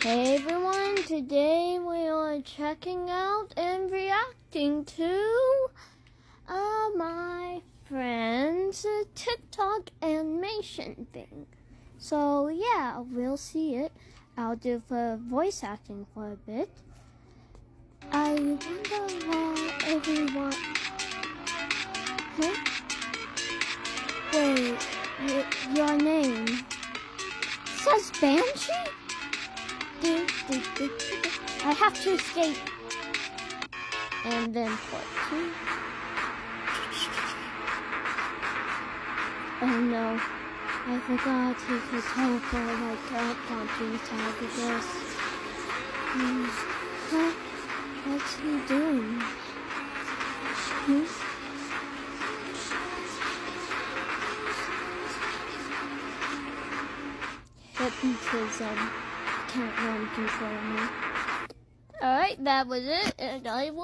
Hey everyone, today we are checking out and reacting to my friend's TikTok animation thing. So yeah, we'll see it. I'll do the voice acting for a bit. I wonder why everyone... Huh? Wait, your name says Banshee? I have to escape. And then part 2. Oh no, I forgot he could teleport like up onto Targamas. Huh? What's he doing? Hypnotism. Can't run control me. Alright, that was it, and I will